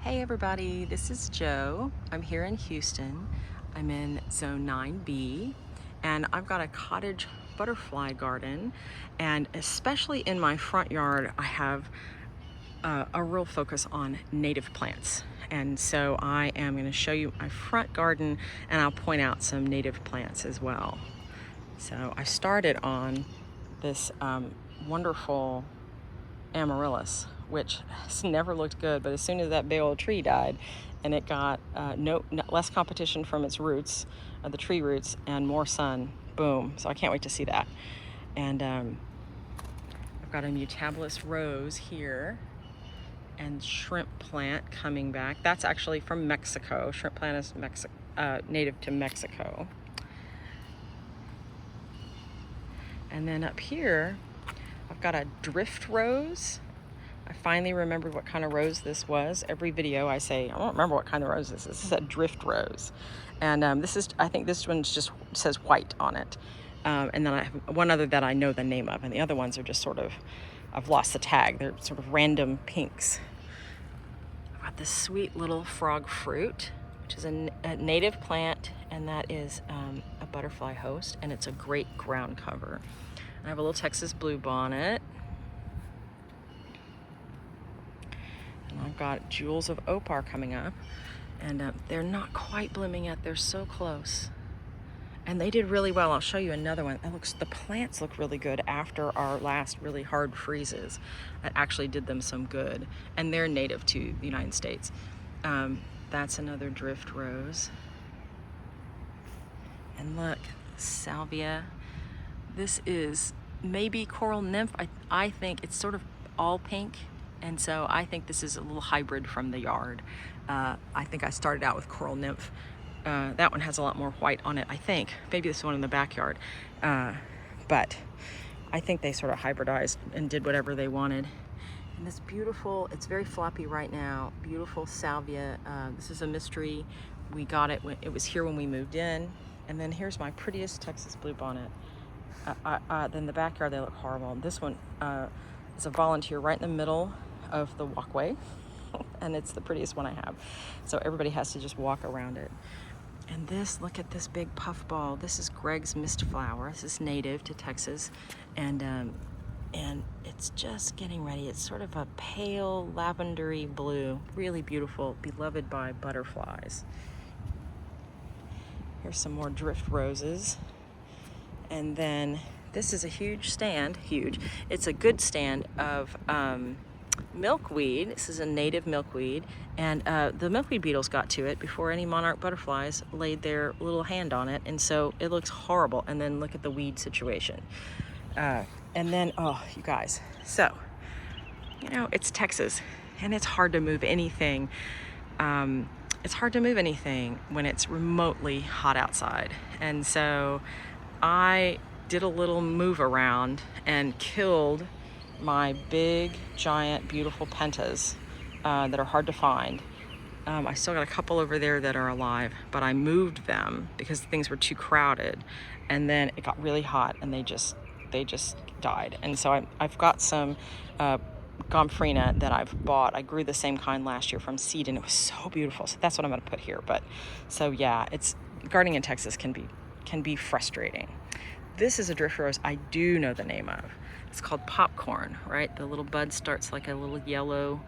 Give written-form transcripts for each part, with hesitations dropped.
Hey everybody, this is Jo. I'm here in Houston. I'm in Zone 9B and I've got a cottage butterfly garden, and especially in my front yard I have a real focus on native plants. And so I am going to show you my front garden and I'll point out some native plants as well. So I started on this wonderful amaryllis, which has never looked good, but as soon as that big old tree died and it got less competition from its roots, the tree roots, and more sun, boom. So I can't wait to see that. And I've got a mutabilis rose here and shrimp plant coming back. That's actually from Mexico. Shrimp plant is native to Mexico. And then up here I've got a drift rose. I finally remembered what kind of rose this was. Every video I say, I don't remember what kind of rose this is. This is a drift rose. And I think this one just says white on it. And then I have one other that I know the name of, and the other ones are just sort of, I've lost the tag. They're sort of random pinks. I've got this sweet little frog fruit, which is a native plant, and that is a butterfly host, and it's a great ground cover. I have a little Texas bluebonnet. And I've got jewels of opar coming up. And they're not quite blooming yet. They're so close. And they did really well. I'll show you another one. The plants look really good after our last really hard freezes. It actually did them some good. And they're native to the United States. That's another drift rose. And look, salvia. This is maybe coral nymph. I think it's sort of all pink, and so I think this is a little hybrid from the yard. I think I started out with coral nymph. That one has a lot more white on it, I think. Maybe this one in the backyard. But I think they sort of hybridized and did whatever they wanted. And this beautiful, it's very floppy right now, beautiful salvia. This is a mystery. We got it when it was here when we moved in. And then here's my prettiest Texas bluebonnet. Then the backyard, they look horrible. This one is a volunteer right in the middle of the walkway, and it's the prettiest one I have. So everybody has to just walk around it. And this, look at this big puffball. This is Greg's mist flower. This is native to Texas, and it's just getting ready. It's sort of a pale lavendery blue, really beautiful, beloved by butterflies. Here's some more drift roses. And then this is a huge stand, huge. It's a good stand of milkweed. This is a native milkweed. And the milkweed beetles got to it before any monarch butterflies laid their little hand on it. And so it looks horrible. And then look at the weed situation. And then, oh, you guys. So, you know, it's Texas and it's hard to move anything. It's hard to move anything when it's remotely hot outside. And so I did a little move around and killed my big, giant, beautiful pentas that are hard to find. I still got a couple over there that are alive, but I moved them because things were too crowded. And then it got really hot and they just died. And so I've got some gomphrena that I've bought. I grew the same kind last year from seed, and it was so beautiful. So that's what I'm going to put here. But so yeah, gardening in Texas can be frustrating. This is a drift rose I do know the name of. It's called popcorn, right? The little bud starts like a little yellow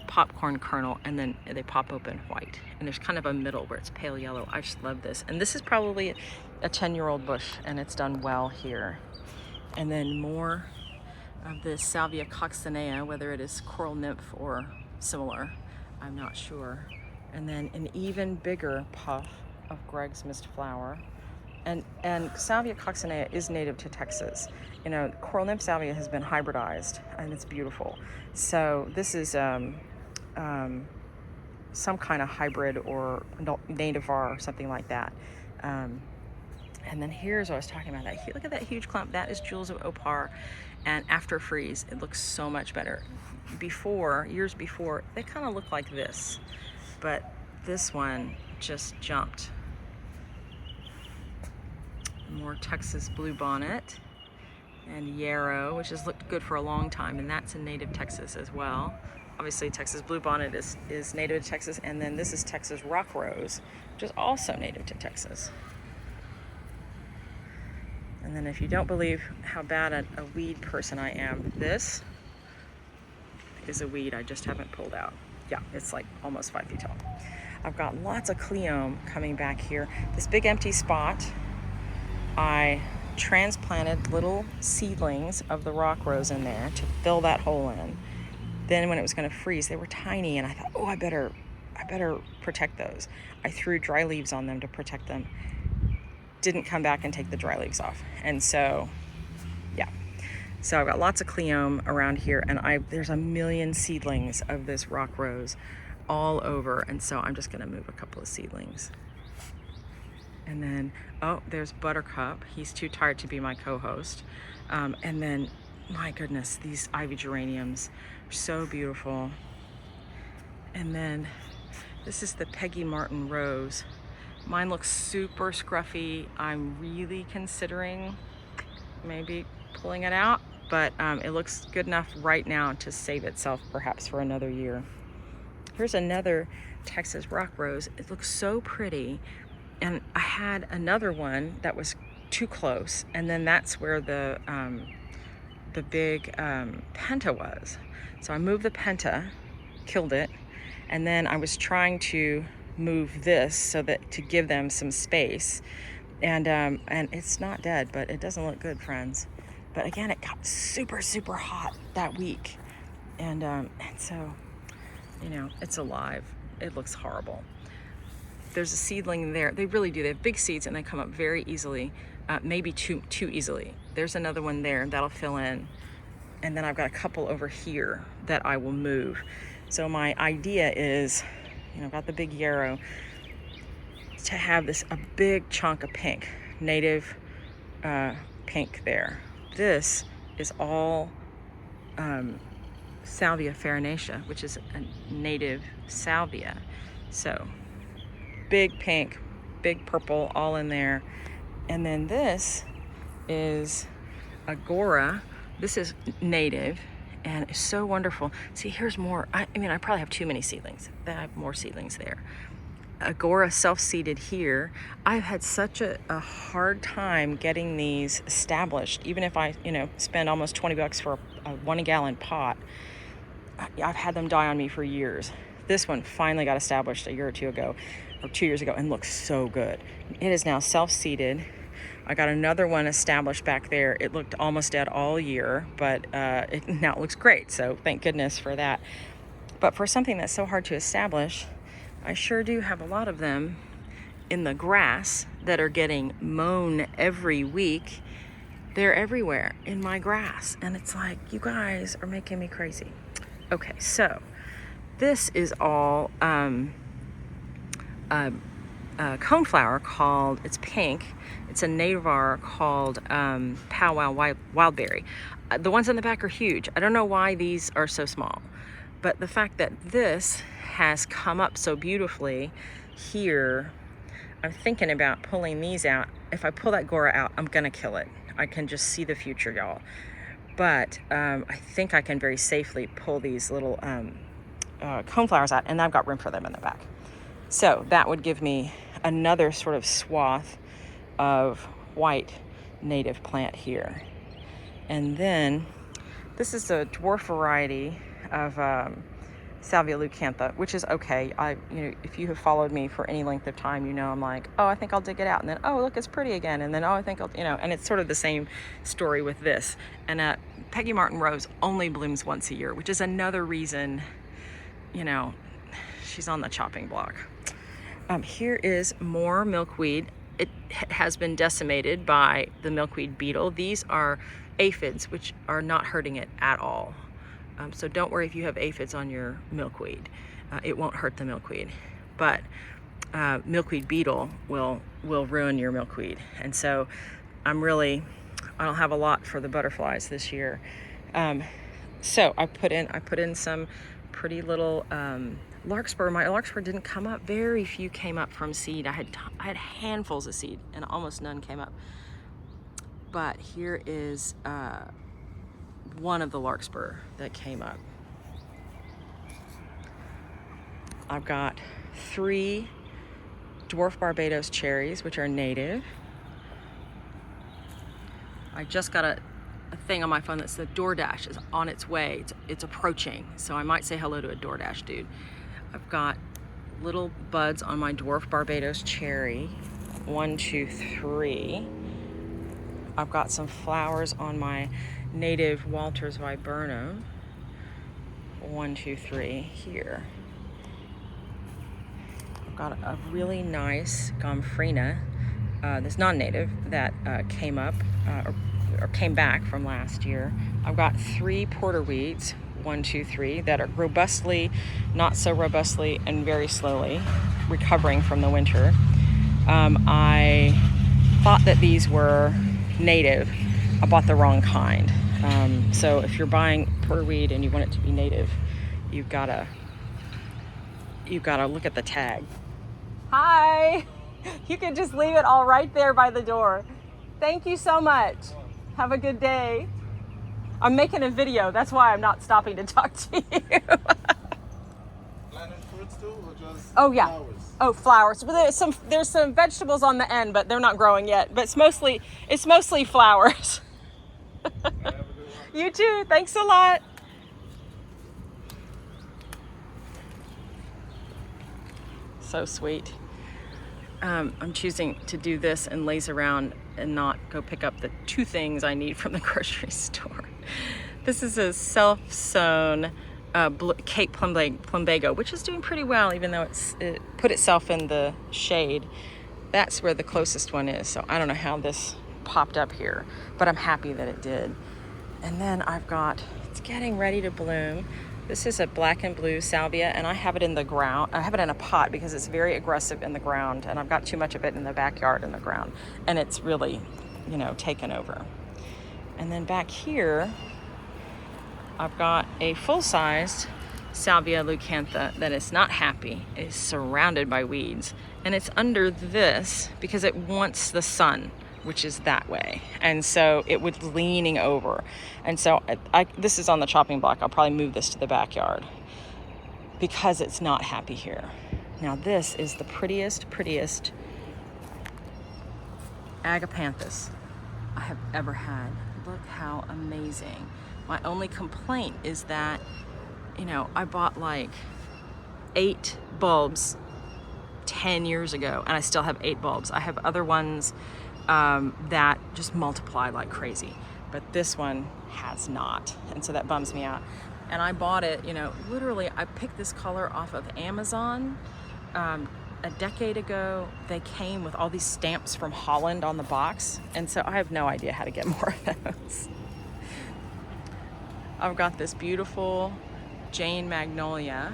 popcorn kernel, and then they pop open white. And there's kind of a middle where it's pale yellow. I just love this. And this is probably a 10-year-old bush, and it's done well here. And then more of this salvia coccinea, whether it is coral nymph or similar, I'm not sure. And then an even bigger puff of Greg's mist flower. And salvia coccinea is native to Texas. You know, coral nymph salvia has been hybridized, and it's beautiful. So this is some kind of hybrid or nativar or something like that. And then here's what I was talking about. Look at that huge clump. That is jewels of opar. And after freeze, it looks so much better. Years before, they kind of look like this, but this one just jumped. More Texas bluebonnet and yarrow, which has looked good for a long time, and that's in native Texas as well. obviously Texas bluebonnet is native to Texas, and then this is Texas rock rose, which is also native to Texas. And then if you don't believe how bad a weed person I am, this is a weed I just haven't pulled out. Yeah, it's like almost 5 feet tall. I've got lots of cleome coming back here. This big empty spot, I transplanted little seedlings of the rock rose in there to fill that hole in. Then when it was going to freeze, they were tiny, and I thought, oh, I better protect those. I threw dry leaves on them to protect them. Didn't come back and take the dry leaves off. And so, yeah. So I've got lots of cleome around here, and there's a million seedlings of this rock rose all over. And so I'm just gonna move a couple of seedlings. And then, oh, there's Buttercup. He's too tired to be my co-host. And then, my goodness, these ivy geraniums are so beautiful. And then this is the Peggy Martin rose. Mine looks super scruffy. I'm really considering maybe pulling it out, but it looks good enough right now to save itself perhaps for another year. Here's another Texas rock rose. It looks so pretty. And I had another one that was too close, and then that's where the big penta was. So I moved the penta, killed it, and then I was trying to move this so that to give them some space, and it's not dead, but it doesn't look good, friends. But again, it got super hot that week, and so, you know, it's alive. It looks horrible. There's a seedling there. They really do. They have big seeds and they come up very easily, maybe too easily. There's another one there that'll fill in, and then I've got a couple over here that I will move. So my idea is, you know, I've got the big yarrow, to have a big chunk of pink, native pink there. This is all Salvia farinaceae, which is a native salvia. So big pink, big purple, all in there. And then this is Agora. This is native, and it's so wonderful. See, here's more. I mean, I probably have too many seedlings. I have more seedlings there. Agora self-seeded here. I've had such a hard time getting these established. Even if I, you know, spend almost $20 for a 1 gallon pot, I've had them die on me for years. This one finally got established a year or two ago, or 2 years ago, and looks so good. It is now self-seeded. I got another one established back there. It looked almost dead all year, but now it looks great. So thank goodness for that. But for something that's so hard to establish, I sure do have a lot of them in the grass that are getting mown every week. They're everywhere in my grass, and it's like, you guys are making me crazy. Okay, so this is all coneflower called, it's pink. It's a native called powwow wildberry. The ones in the back are huge. I don't know why these are so small, but the fact that this has come up so beautifully here, I'm thinking about pulling these out. If I pull that Gora out, I'm gonna kill it. I can just see the future, y'all. But I think I can very safely pull these little coneflowers out, and I've got room for them in the back. So that would give me another sort of swath of white native plant here. And then this is a dwarf variety of Salvia leucantha, which is okay. You know, if you have followed me for any length of time, you know I'm like, oh, I think I'll dig it out, and then, oh, look, it's pretty again, and then, oh, I think I'll, you know, and it's sort of the same story with this. And Peggy Martin rose only blooms once a year, which is another reason, you know, she's on the chopping block. Here is more milkweed. It has been decimated by the milkweed beetle. These are aphids, which are not hurting it at all. So don't worry if you have aphids on your milkweed. It won't hurt the milkweed. But milkweed beetle will ruin your milkweed. And so I don't have a lot for the butterflies this year. So I put in some pretty little larkspur. My larkspur didn't come up. Very few came up from seed. I had handfuls of seed, and almost none came up. But here is one of the larkspur that came up. I've got 3 dwarf Barbados cherries, which are native. I just got a thing on my phone that said DoorDash is on its way. It's approaching, so I might say hello to a DoorDash dude. I've got little buds on my dwarf Barbados cherry. 1, 2, 3. I've got some flowers on my native Walters viburnum. 1, 2, 3 here. I've got a really nice gomphrena that's non-native that came up or came back from last year. I've got 3 porterweeds, 1, 2, 3, that are robustly, not so robustly, and very slowly recovering from the winter. I thought that these were native. I bought the wrong kind. So if you're buying porterweed and you want it to be native, you've gotta look at the tag. Hi! You can just leave it all right there by the door. Thank you so much. Have a good day. I'm making a video. That's why I'm not stopping to talk to you. Planted fruits too, or just Oh yeah. flowers? Oh, flowers. Well, there's some vegetables on the end, but they're not growing yet. But it's mostly flowers. Have a good one. You too. Thanks a lot. So sweet. I'm choosing to do this and laze around and not go pick up the 2 things I need from the grocery store. This is a self-sown Cape plumbago, which is doing pretty well, even though it put itself in the shade. That's where the closest one is. So I don't know how this popped up here, but I'm happy that it did. And then it's getting ready to bloom. This is a black and blue salvia, and I have it in the ground. I have it in a pot because it's very aggressive in the ground, and I've got too much of it in the backyard in the ground, and it's really, taken over. And then back here, I've got a full-sized salvia leucantha that is not happy. It's surrounded by weeds, and it's under this because it wants the sun, which is that way, and so it was leaning over, and so this is on the chopping block. I'll probably move this to the backyard because it's not happy here. Now this is the prettiest agapanthus I have ever had. Look how amazing. My only complaint is that I bought like 8 bulbs 10 years ago, and I still have 8 bulbs. I have other ones that just multiply like crazy, but this one has not, and so that bums me out. And I bought it, literally I picked this color off of Amazon a decade ago. They came with all these stamps from Holland on the box, and so I have no idea how to get more of those. I've got this beautiful Jane magnolia.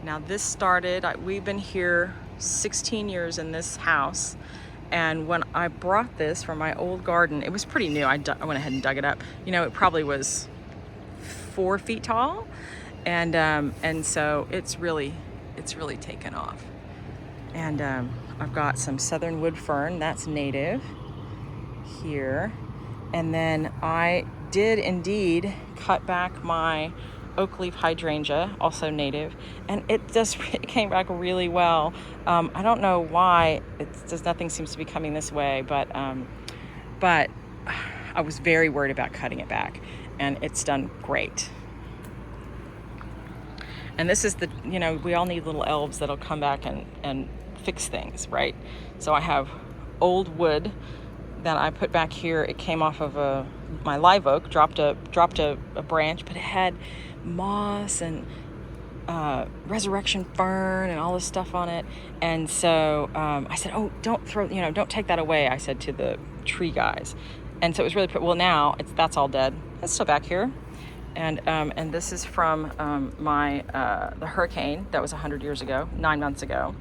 Now this started, we've been here 16 years in this house, and when I brought this from my old garden, it was pretty new. I went ahead and dug it up. It probably was 4 feet tall, and so it's really taken off. And I've got some southern wood fern that's native here, and then I did indeed cut back my oak leaf hydrangea, also native, and it came back really well. I don't know why. Nothing seems to be coming this way, but I was very worried about cutting it back, and it's done great. And this is we all need little elves that'll come back and fix things, right? So I have old wood that I put back here. It came off of my live oak, dropped a branch, but it had moss and resurrection fern and all this stuff on it. And so I said, oh, don't take that away, I said to the tree guys. And so it was really pretty. Well, now that's all dead. It's still back here. And this is from the hurricane that was 100 years ago, 9 months ago.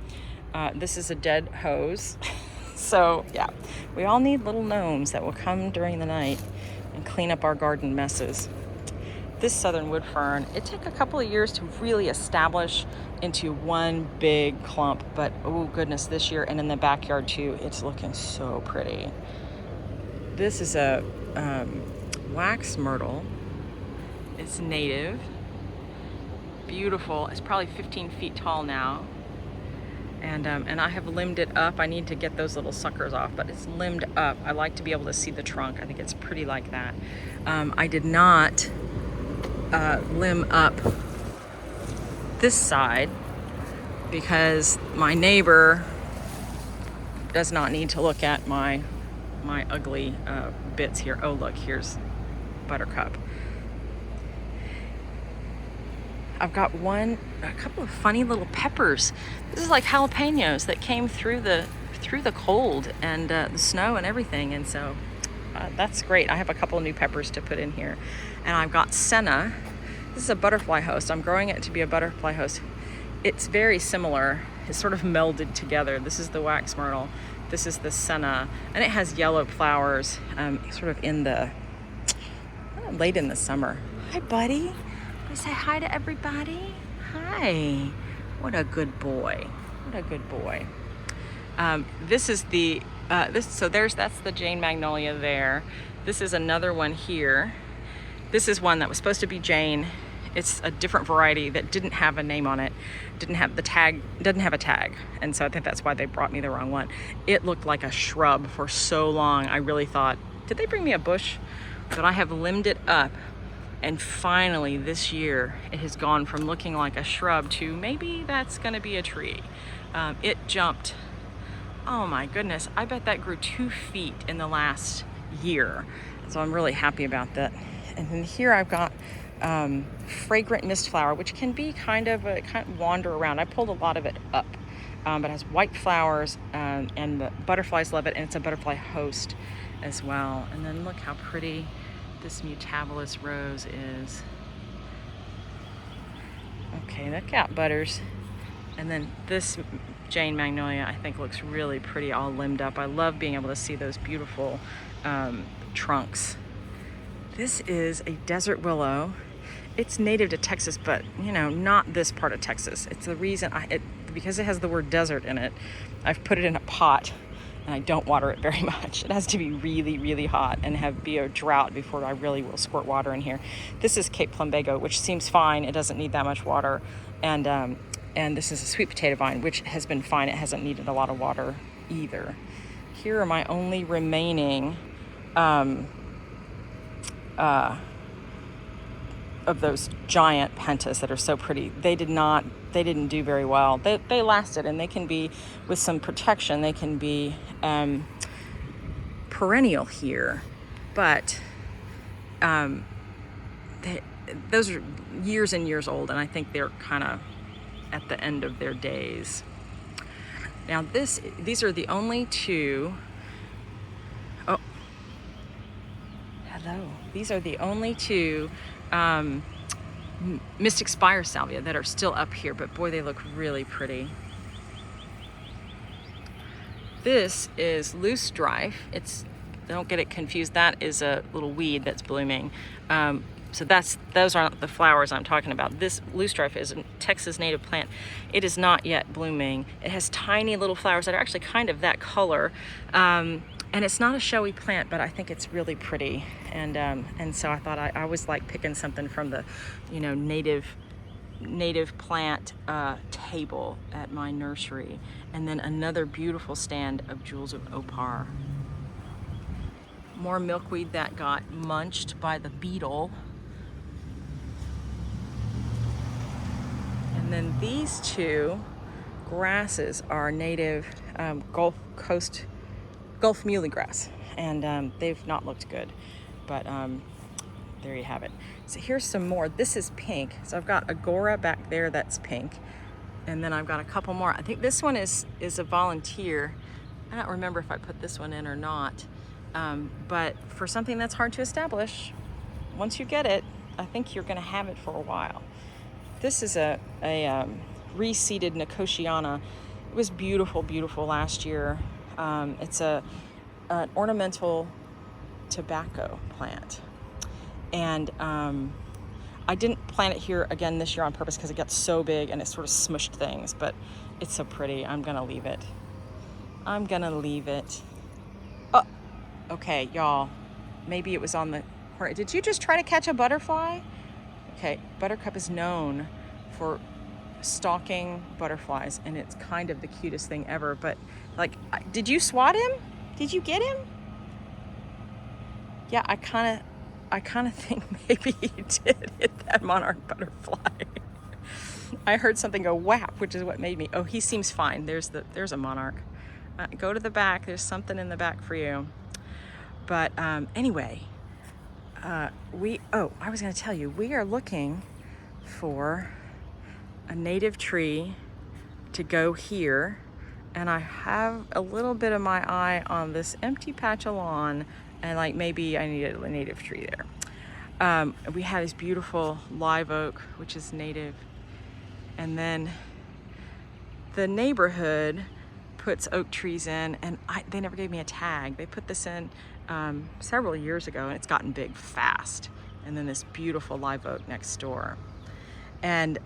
This is a dead hose. So yeah, we all need little gnomes that will come during the night and clean up our garden messes. This southern wood fern, it took a couple of years to really establish into one big clump, but oh goodness, this year and in the backyard too, it's looking so pretty. This is a wax myrtle. It's native. beautiful. It's probably 15 feet tall now. And I have limbed it up. I need to get those little suckers off, but it's limbed up. I like to be able to see the trunk. I think it's pretty like that. I did not limb up this side because my neighbor does not need to look at my ugly bits here. Oh, look, here's Buttercup. I've got a couple of funny little peppers. This is like jalapenos that came through the cold and the snow and everything, and so that's great. I have a couple of new peppers to put in here, and I've got senna. This is a butterfly host. I'm growing it to be a butterfly host. It's very similar. It's sort of melded together. This is the wax myrtle. This is the senna, and it has yellow flowers, sort of in the late in the summer. Hi, buddy. Say hi to everybody. Hi. What a good boy. What a good boy. This is the that's the Jane Magnolia there. This is another one here. This is one that was supposed to be Jane. It's a different variety that didn't have a name on it. Doesn't have a tag. And so I think that's why they brought me the wrong one. It looked like a shrub for so long. I really thought, did they bring me a bush? But I have limbed it up. And finally, this year, it has gone from looking like a shrub to maybe that's going to be a tree. It jumped, oh my goodness, I bet that grew 2 feet in the last year. So I'm really happy about that. And then here I've got fragrant mist flower, which can be kind of wander around. I pulled a lot of it up, but it has white flowers, and the butterflies love it, and it's a butterfly host as well. And then look how pretty this mutabilis rose is. Okay, look out, Butters. And then this Jane Magnolia I think looks really pretty, all limbed up. I love being able to see those beautiful trunks. This is a desert willow. It's native to Texas, but not this part of Texas. It's the reason because it has the word desert in it, I've put it in a pot. And I don't water it very much. It has to be really, really hot and be a drought before I really will squirt water in here. This is Cape Plumbago, which seems fine. It doesn't need that much water. And this is a sweet potato vine, which has been fine. It hasn't needed a lot of water either. Here are my only remaining of those giant pentas that are so pretty. They didn't do very well. They lasted, and they can be, with some protection, they can be perennial here, but those are years and years old, and I think they're kind of at the end of their days. Now these are the only two. Oh, hello. These are the only two Mystic Spire salvia that are still up here, but boy, they look really pretty. This is loose strife. Don't get it confused. That is a little weed that's blooming. So those aren't the flowers I'm talking about. This loose strife is a Texas native plant. It is not yet blooming. It has tiny little flowers that are actually kind of that color. And it's not a showy plant, but I think it's really pretty. And so I thought I always like picking something from the, native plant table at my nursery. And then another beautiful stand of Jewels of Opar. More milkweed that got munched by the beetle. And then these two grasses are native Gulf muley grass, and they've not looked good, but there you have it. So here's some more. This is pink. So I've got Agora back there that's pink, and then I've got a couple more. I think this one is a volunteer. I don't remember if I put this one in or not, but for something that's hard to establish, once you get it, I think you're going to have it for a while. This is a reseeded Nicotiana. It was beautiful, beautiful last year. It's an ornamental tobacco plant, and I didn't plant it here again this year on purpose because it got so big and it sort of smushed things, but it's so pretty. I'm gonna leave it. Oh, okay, y'all, maybe it was on the corner. Did you just try to catch a butterfly? Okay, Buttercup is known for stalking butterflies, and it's kind of the cutest thing ever. But like, did you swat him? Did you get him? Yeah, I kind of think maybe he did hit that monarch butterfly. I heard something go whap, which is what made me. Oh, he seems fine. There's a monarch. Go to the back. There's something in the back for you. But anyway, I was going to tell you, we are looking for a native tree to go here, and I have a little bit of my eye on this empty patch of lawn, and like maybe I need a native tree there. We have this beautiful live oak, which is native, and then the neighborhood puts oak trees in, and they never gave me a tag. They put this in several years ago, and it's gotten big fast. And then this beautiful live oak next door. And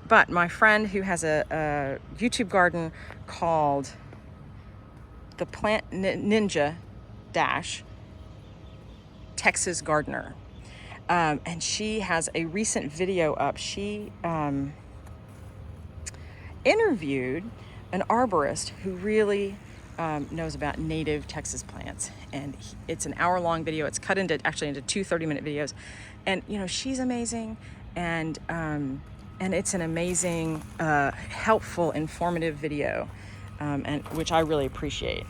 but my friend who has a YouTube garden called the Plant Ninja Dash Texas Gardener, and she has a recent video up. She interviewed an arborist who really knows about native Texas plants, and it's an hour-long video. It's cut into two 30-minute videos, and you know, she's amazing, and it's an amazing, helpful, informative video, and which I really appreciate.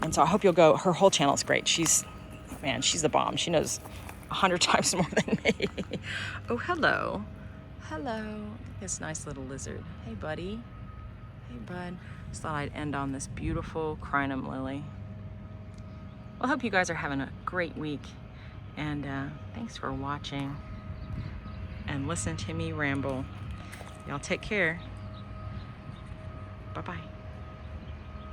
And so I hope you'll go. Her whole channel is great. She's the bomb. She knows 100 times more than me. Oh, hello. This nice little lizard. Hey, buddy. Hey, bud. Just thought I'd end on this beautiful crinum lily. Well, I hope you guys are having a great week, and thanks for watching and listening to me ramble. Y'all take care. Bye-bye.